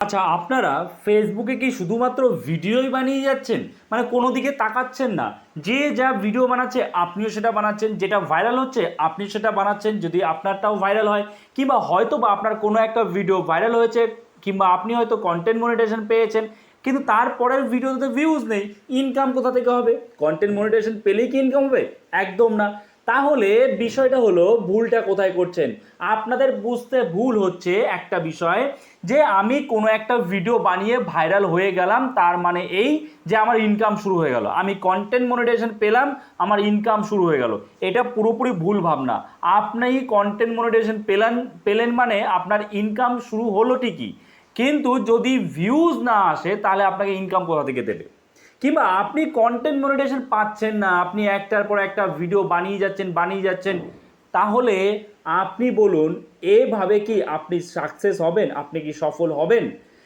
আচ্ছা, আপনারা ফেসবুকে কি শুধুমাত্র ভিডিওই বানিয়ে যাচ্ছেন, মানে কোনো দিকে তাকাচ্ছেন না? যে যা ভিডিও বানাচ্ছে আপনিও সেটা বানাচ্ছেন, যেটা ভাইরাল হচ্ছে আপনি সেটা বানাচ্ছেন, যদি আপনারটাও ভাইরাল হয় কিংবা হয়তো বা আপনার কোনো একটা ভিডিও ভাইরাল হয়েছে কিংবা আপনি হয়তো কন্টেন্ট মনিটাইজেশন পেয়েছেন, কিন্তু তারপরের ভিডিওতে ভিউজ নেই, ইনকাম কোথা থেকে হবে? কন্টেন্ট মনিটাইজেশন পেলেই কি ইনকাম হবে? একদম না। তাহলে বিষয়টা হলো ভুলটা কোথায় করছেন? আপনাদের বুঝতে ভুল হচ্ছে একটা বিষয়, যে আমি কোনো একটা ভিডিও বানিয়ে ভাইরাল হয়ে গেলাম তার মানে এই যে আমার ইনকাম শুরু হয়ে গেল, আমি কন্টেন্ট মনিটাইজেশন পেলাম আমার ইনকাম শুরু হয়ে গেল। এটা পুরোপুরি ভুল ভাবনা। আপনি কন্টেন্ট মনিটাইজেশন পেলেন মানে আপনার ইনকাম শুরু হলো ঠিকই, কিন্তু যদি ভিউজ না আসে তাহলে আপনাকে ইনকাম কোথা থেকে দেবে? কিংবা আপনি কন্টেন্ট মনিটাইজেশন পাচ্ছেন না, আপনি একটার পর একটা ভিডিও বানিয়ে যাচ্ছেন, তাহলে আপনি বলুন এভাবে কি আপনি সাকসেস হবেন? আপনি কি সফল হবেন?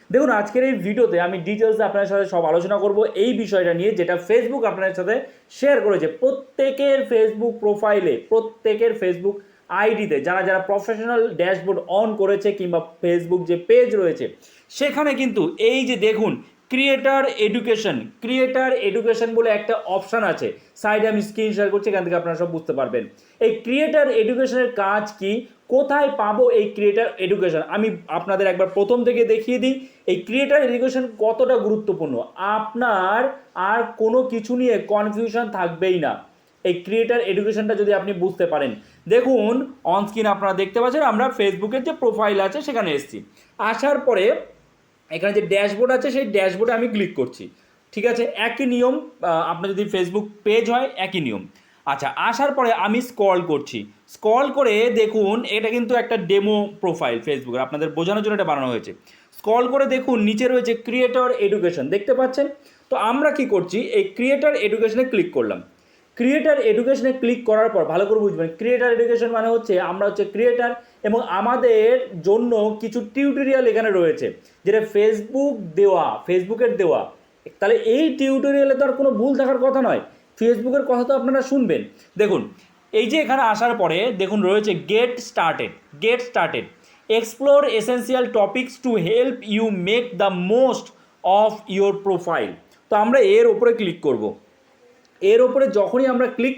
দেখুন, আজকের এই ভিডিওতে আমি ডিটেলসে আপনার সাথে সব আলোচনা করব এই বিষয়টা নিয়ে, যেটা ফেসবুক আপনার সাথে শেয়ার করেছে। প্রত্যেকের ফেসবুক প্রোফাইলে, প্রত্যেকের ফেসবুক আইডিতে যারা যারা প্রফেশনাল ড্যাশবোর্ড অন করেছে কিংবা ফেসবুক যে পেজ রয়েছে সেখানে কিন্তু এই যে দেখুন, ক্রিয়েটার এডুকেশন বলে একটা অপশান আছে, সাইডে আমি স্ক্রিন শেয়ার করছি, এখান থেকে আপনারা সব বুঝতে পারবেন। এই ক্রিয়েটার এডুকেশনের কাজ কি, কোথায় পাবো এই ক্রিয়েটার এডুকেশন, আমি আপনাদের একবার প্রথম থেকে দেখিয়ে দিই এই ক্রিয়েটার এডুকেশন কতটা গুরুত্বপূর্ণ। আপনার আর কোনো কিছু নিয়ে কনফিউশন থাকবেই না এই ক্রিয়েটার এডুকেশনটা যদি আপনি বুঝতে পারেন। দেখুন, অন স্ক্রিন আপনারা দেখতে পাচ্ছেন আমরা ফেসবুকের যে প্রোফাইল আছে সেখানে এসেছি। আসার পরে এখানে যে ড্যাশবোর্ড আছে সেই ড্যাশবোর্ডে আমি ক্লিক করছি। ঠিক আছে, একই নিয়ম। আপনার যদি ফেসবুক পেজ হয় একই নিয়ম। আচ্ছা, আসার পরে আমি স্ক্রল করছি। স্ক্রল করে দেখুন, এটা কিন্তু একটা ডেমো প্রোফাইল ফেসবুকের, আপনাদের বোঝানোর জন্য এটা বানানো হয়েছে। স্ক্রল করে দেখুন নিচে রয়েছে ক্রিয়েটর এডুকেশন, দেখতে পাচ্ছেন? তো আমরা কি করছি, এই ক্রিয়েটর এডুকেশনে ক্লিক করলাম। ক্রিয়েটার এডুকেশনে ক্লিক করার পর ভালো করে বুঝবেন, ক্রিয়েটার এডুকেশন মানে হচ্ছে আমরা হচ্ছে ক্রিয়েটার এবং আমাদের জন্য কিছু টিউটোরিয়াল এখানে রয়েছে, যেটা ফেসবুকের দেওয়া। তাহলে এই টিউটোরিয়ালে তো আর কোনো ভুল থাকার কথা নয়, ফেসবুকের কথা তো আপনারা শুনবেন। দেখুন, এই যে এখানে আসার পরে দেখুন রয়েছে get started explore essential topics to help you make the most of your profile. তো আমরা এর ওপরে ক্লিক করব। এর ওপরে যখনই আমরা ক্লিক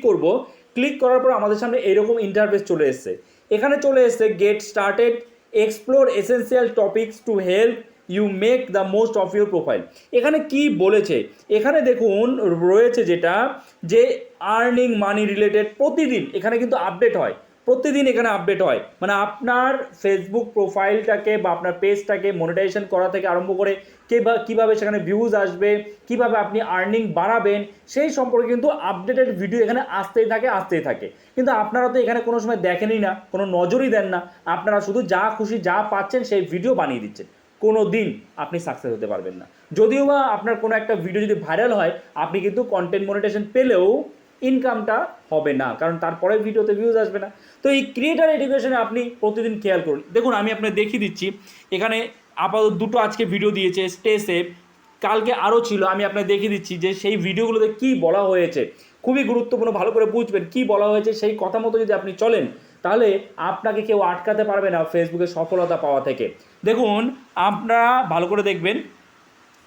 করার পর আমাদের সামনে এরকম ইন্টারফেস চলে এসছে। এখানে চলে এসছে get started explore essential topics to help you make the most of your profile. এখানে কি বলেছে, এখানে দেখুন রয়েছে যেটা, যে আর্নিং মানি রিলেটেড প্রতিদিন এখানে কিন্তু আপডেট হয়, প্রতিদিন এখানে আপডেট হয়। মানে আপনার ফেসবুক প্রোফাইলটাকে বা আপনার পেজটাকে মনিটাইজেশন করা থেকে আরম্ভ করে কীভাবে সেখানে ভিউজ আসবে, কিভাবে আপনি আর্নিং বাড়াবেন, সেই সম্পর্কে কিন্তু আপডেটেড ভিডিও এখানে আসতেই থাকে। কিন্তু আপনারা তো এখানে কোনো সময় দেখেনই না, কোনো নজরই দেন না, আপনারা শুধু যা খুশি যা পাচ্ছেন সেই ভিডিও বানিয়ে দিচ্ছেন। কোনো দিন আপনি সাকসেস হতে পারবেন না। যদিও বা আপনার কোনো একটা ভিডিও যদি ভাইরাল হয়, আপনি কিন্তু কন্টেন্ট মনিটাইজেশন পেলেও ইনকামটা হবে না, কারণ তারপরে ভিডিওতে ভিউজ আসবে না। তো এই ক্রিয়েটার এডুকেশনে আপনি প্রতিদিন খেয়াল করুন। দেখুন, আমি আপনাকে দেখিয়ে দিচ্ছি, এখানে আপাতত দুটো আজকে ভিডিও দিয়েছে, স্টে সেফ। কালকে আরও ছিল, আমি আপনাকে দেখিয়ে দিচ্ছি যে সেই ভিডিওগুলোতে কী বলা হয়েছে। খুবই গুরুত্বপূর্ণ, ভালো করে বুঝবেন কী বলা হয়েছে, সেই কথা মতো যদি আপনি চলেন তাহলে আপনাকে কেউ আটকাতে পারবে না ফেসবুকে সফলতা পাওয়া থেকে। দেখুন, আপনারা ভালো করে দেখবেন,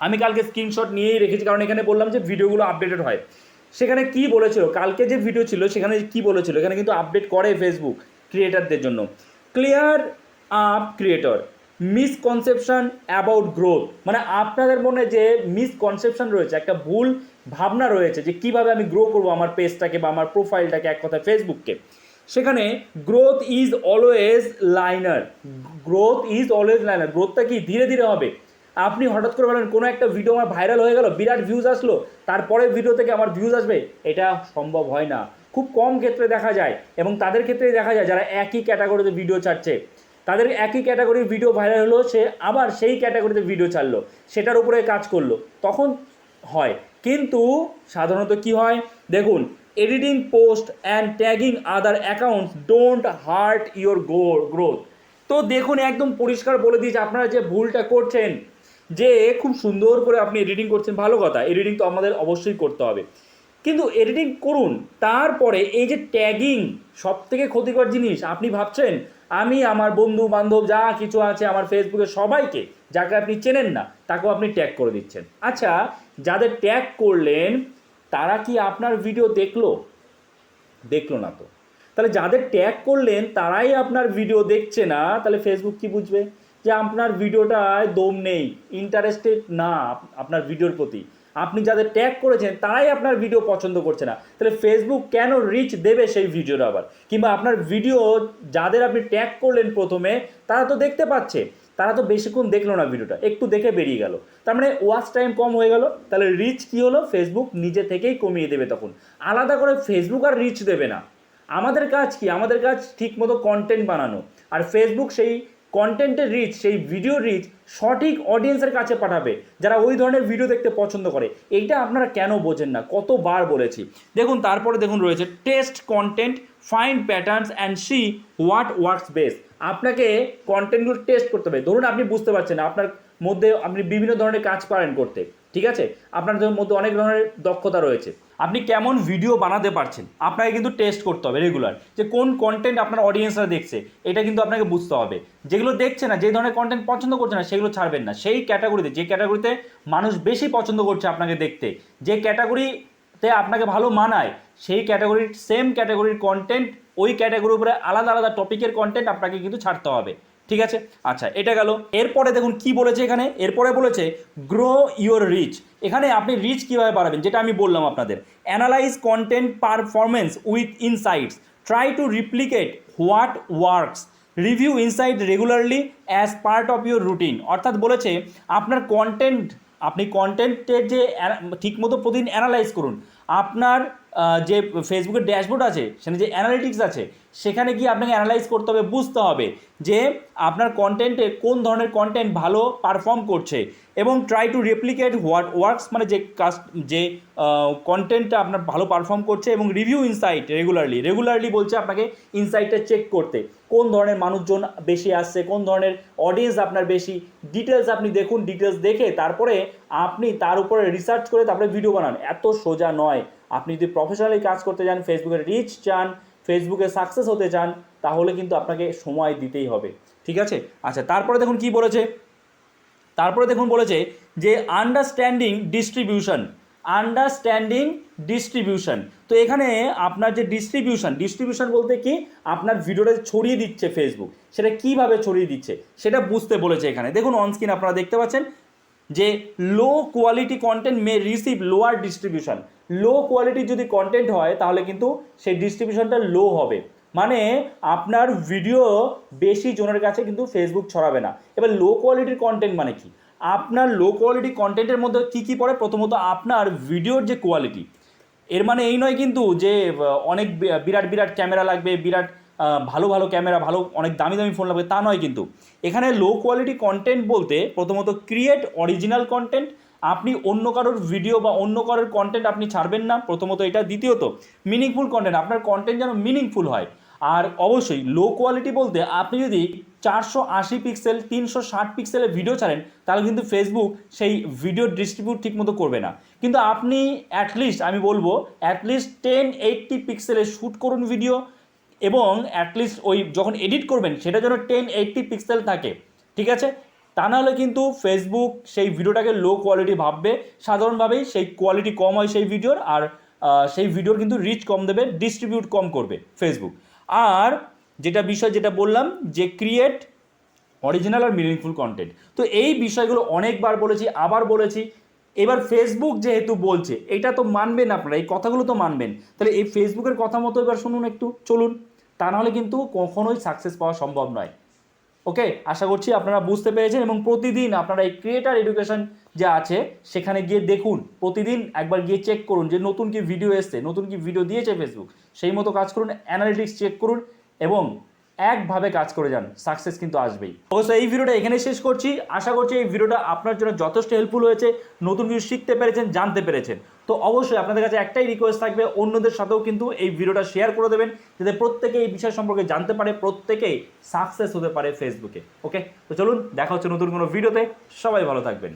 আমি কালকে স্ক্রিনশট নিয়েই রেখেছি, কারণ এখানে বললাম যে ভিডিওগুলো আপডেটেড হয়। সেখানে কি বলেছিল, কালকে যে ভিডিও ছিল সেখানে কি বলেছিল, এখানে কিন্তু আপডেট করে ফেসবুক ক্রিয়েটারদের জন্য। Clear up creator misconception about growth, মানে আপনাদের মনে যে মিসকনসেপশন রয়েছে, একটা ভুল ভাবনা রয়েছে যে কিভাবে আমি গ্রো করবো আমার পেজটাকে বা আমার প্রোফাইলটাকে, এক কথায় ফেসবুককে, সেখানে গ্রোথটা কি ধীরে ধীরে হবে। আপনি হঠাৎ করে বলেন কোনো একটা ভিডিও আমার ভাইরাল হয়ে গেল, বিরাট ভিউজ আসলো, তারপরে ভিডিও থেকে আমার ভিউজ আসবে, এটা সম্ভব হয় না। খুব কম ক্ষেত্রে দেখা যায়, এবং তাদের ক্ষেত্রেই দেখা যায় যারা একই ক্যাটাগরিতে ভিডিও ছাড়ছে। তাদের একই ক্যাটাগরির ভিডিও ভাইরাল হলো, সে আবার সেই ক্যাটাগরিতে ভিডিও ছাড়লো, সেটার উপরে কাজ করলো, তখন হয়। কিন্তু সাধারণত কি হয় দেখুন, editing post and tagging other accounts don't heart your growth. তো দেখুন, একদম পরিষ্কার বলে দিয়েছে আপনারা যে ভুলটা করছেন, যে খুব সুন্দর করে আপনি এডিটিং করছেন, ভালো কথা, এডিটিং তো আমাদের অবশ্যই করতে হবে, কিন্তু এডিটিং করুন, তারপরে এই যে ট্যাগিং সব থেকে ক্ষতিকর জিনিস। আপনি ভাবছেন আমি আমার বন্ধু বান্ধব যা কিছু আছে আমার ফেসবুকে সবাইকে যাকে আপনি চেনেন না তাকেও আপনি ট্যাগ করে দিচ্ছেন। আচ্ছা, যাদের ট্যাগ করলেন তারা কি আপনার ভিডিও দেখলো? দেখলো না তো। তাহলে যাদের ট্যাগ করলেন তারাই আপনার ভিডিও দেখছে না, তাহলে ফেসবুক কি বুঝবে যে আপনার ভিডিওটায় দম নেই, ইন্টারেস্টেড না আপনার ভিডিওর প্রতি। আপনি যাদের ট্যাগ করেছেন তারাই আপনার ভিডিও পছন্দ করছে না, তাহলে ফেসবুক কেন রিচ দেবে সেই ভিডিওটা আবার? কিংবা আপনার ভিডিও যাদের আপনি ট্যাগ করলেন প্রথমে তারা তো দেখতে পাচ্ছে, তারা তো বেশিক্ষণ দেখলো না ভিডিওটা, একটু দেখে বেরিয়ে গেল, তার মানে ওয়াচ টাইম কম হয়ে গেল। তাহলে রিচ কী হলো? ফেসবুক নিজে থেকেই কমিয়ে দেবে। তখন আলাদা করে ফেসবুক আর রিচ দেবে না। আমাদের কাজ কি? আমাদের কাজ ঠিকমতো কন্টেন্ট বানানো, আর ফেসবুক সেই কন্টেন্টের রিচ, সেই ভিডিও রিচ সঠিক অডিয়েন্সের কাছে পাঠাবে যারা ওই ধরনের ভিডিও দেখতে পছন্দ করে। এইটা আপনারা কেন বোঝেন না? কতবার বলেছি। দেখুন তারপরে দেখুন রয়েছে test content, find patterns and see what works best. আপনাকে কন্টেন্টগুলো টেস্ট করতে হবে। ধরুন আপনি বুঝতে পারছেন না, আপনার মধ্যে আপনি বিভিন্ন ধরনের কাজ পারেন করতে, ঠিক আছে, আপনার মধ্যে অনেক ধরনের দক্ষতা রয়েছে, আপনি কেমন ভিডিও বানাতে পারছেন, আপনাকে কিন্তু টেস্ট করতে হবে রেগুলার, যে কোন কন্টেন্ট আপনার অডিয়েন্সরা দেখছে, এটা কিন্তু আপনাকে বুঝতে হবে। যেগুলো দেখছে না, যে ধরনের কন্টেন্ট পছন্দ করছে না, সেগুলো ছাড়বেন না। সেই ক্যাটাগরিতে, যে ক্যাটাগরিতে মানুষ বেশি পছন্দ করছে আপনাকে দেখতে, যে ক্যাটাগরিতে আপনাকে ভালো মানায়, সেই ক্যাটাগরির সেম ক্যাটাগরির কন্টেন্ট, ওই ক্যাটাগরির উপরে আলাদা আলাদা টপিকের কন্টেন্ট আপনাকে কিন্তু ছাড়তে হবে, ঠিক আছে। আচ্ছা, এটা গেল। এরপরে দেখুন কি বলেছে এখানে, এরপরে বলেছে গ্রো ইউর রিচ। এখানে আপনি রিচ কীভাবে বাড়াবেন, যেটা আমি বললাম আপনাদের, analyse content performance with insights, try to replicate what works, review insight regularly as part of your routine. অর্থাৎ বলেছে আপনার কন্টেন্ট, আপনি কন্টেন্টের যে ঠিকমতো প্রতিদিন অ্যানালাইজ করুন। আপনার যে ফেসবুকের ড্যাশবোর্ড আছে, সেখানে যে অ্যানালিটিক্স আছে, সেখানে গিয়ে আপনাকে অ্যানালাইজ করতে হবে, বুঝতে হবে যে আপনার কন্টেন্টে কোন ধরনের কন্টেন্ট ভালো পারফর্ম করছে, এবং try to replicate what works, মানে যে কন্টেন্টটা আপনার ভালো পারফর্ম করছে, এবং রিভিউ ইনসাইট রেগুলারলি বলছে আপনাকে ইনসাইটটা চেক করতে, কোন ধরনের মানুষজন বেশি আসছে, কোন ধরনের অডিয়েন্স আপনার বেশি, ডিটেলস আপনি দেখুন, ডিটেলস দেখে তারপরে আপনি তার উপরে রিসার্চ করে তারপরে ভিডিও বানান। এত সোজা নয়। আপনি যদি প্রফেশনালি কাজ করতে চান, ফেসবুকের রিচ চান, ফেসবুকে সাকসেস হতে চান, তাহলে কিন্তু আপনাকে সময় দিতেই হবে, ঠিক আছে। আচ্ছা, তারপরে দেখুন কি বলেছে, তারপরে দেখুন বলেছে যে আন্ডারস্ট্যান্ডিং ডিস্ট্রিবিউশন। তো এখানে আপনার যে ডিস্ট্রিবিউশন বলতে কি, আপনার ভিডিওটা ছড়িয়ে দিচ্ছে ফেসবুক, সেটা কিভাবে ছড়িয়ে দিচ্ছে সেটা বুঝতে বলেছে এখানে। দেখুন অনস্ক্রিন আপনারা দেখতে পাচ্ছেন যে লো কোয়ালিটি কন্টেন্ট মে রিসিভ লোয়ার ডিস্ট্রিবিউশন। লো কোয়ালিটির যদি কন্টেন্ট হয় তাহলে কিন্তু সেই ডিস্ট্রিবিউশনটা লো হবে, মানে আপনার ভিডিও বেশি জনের কাছে কিন্তু ফেসবুক ছড়াবে না। এবার লো কোয়ালিটির কন্টেন্ট মানে কি? আপনার লো কোয়ালিটি কন্টেন্টের মধ্যে কী কী পড়ে? প্রথমত আপনার ভিডিওর যে কোয়ালিটি, এর মানে এই নয় কিন্তু যে অনেক বিরাট ক্যামেরা লাগবে, বিরাট ভালো ক্যামেরা, ভালো অনেক দামি ফোন লাগবে, তা নয় কিন্তু। এখানে লো কোয়ালিটি কন্টেন্ট বলতে প্রথমত ক্রিয়েট অরিজিনাল কন্টেন্ট। আপনি অন্য কারোর ভিডিও বা অন্য কারোর কন্টেন্ট আপনি ছাড়বেন না, প্রথমত এটা। দ্বিতীয়ত মিনিংফুল কন্টেন্ট, আপনার কন্টেন্ট যেন মিনিংফুল হয়। আর অবশ্যই লো কোয়ালিটি বলতে আপনি যদি 480 পিক্সেল 360 পিক্সেলের ভিডিও ছাড়েন, তাহলে কিন্তু ফেসবুক সেই ভিডিও ডিস্ট্রিবিউট ঠিকমতো করবে না। কিন্তু আপনি অ্যাটলিস্ট, আমি বলবো অ্যাটলিস্ট 1080 পিক্সেলে শ্যুট করুন ভিডিও, এবং অ্যাটলিস্ট ওই যখন এডিট করবেন সেটা যেন 1080 পিক্সেল থাকে, ঠিক আছে। তা নাহলে কিন্তু ফেসবুক সেই ভিডিওটাকে লো কোয়ালিটি ভাববে, সাধারণভাবেই সেই কোয়ালিটি কম হয় সেই ভিডিওর, আর সেই ভিডিওর কিন্তু রিচ কম দেবে, ডিস্ট্রিবিউট কম করবে ফেসবুক। আর যেটা বললাম যে ক্রিয়েট অরিজিনাল আর মিনিংফুল কন্টেন্ট, তো এই বিষয়গুলো অনেকবার বলেছি, আবার বলেছি। এবার ফেসবুক যেহেতু বলছে, এটা তো মানবেন আপনারা, এই কথাগুলো তো মানবেন। তাহলে এই ফেসবুকের কথা মতো এবার শুনুন একটু, চলুন। তা নাহলে কিন্তু কখনোই সাকসেস পাওয়া সম্ভব নয়। ওকে, আশা করছি আপনারা বুঝতে পেরেছেন, এবং প্রতিদিন আপনারা এই ক্রিয়েটার এডুকেশন যে আছে সেখানে গিয়ে দেখুন, প্রতিদিন একবার গিয়ে চেক করুন যে নতুন কি ভিডিও এসছে, নতুন কি ভিডিও দিয়েছে ফেসবুক, সেই মতো কাজ করুন, অ্যানালিটিক্স চেক করুন, এবং একভাবে কাজ করে যান, সাকসেস কিন্তু আসবেই। অবশ্যই এই ভিডিওটা এখানে শেষ করছি। আশা করছি এই ভিডিওটা আপনার জন্য যথেষ্ট হেল্পফুল হয়েছে, নতুন কিছু শিখতে পেরেছেন, জানতে পেরেছেন। তো অবশ্যই আপনাদের কাছে একটাই রিকোয়েস্ট থাকবে, অন্যদের সাথেও কিন্তু এই ভিডিওটা শেয়ার করে দেবেন, যাতে প্রত্যেকে এই বিষয় সম্পর্কে জানতে পারে, প্রত্যেকেই সাকসেস হতে পারে ফেসবুকে। ওকে, তো চলুন, দেখা হচ্ছে নতুন কোনো ভিডিওতে। সবাই ভালো থাকবেন।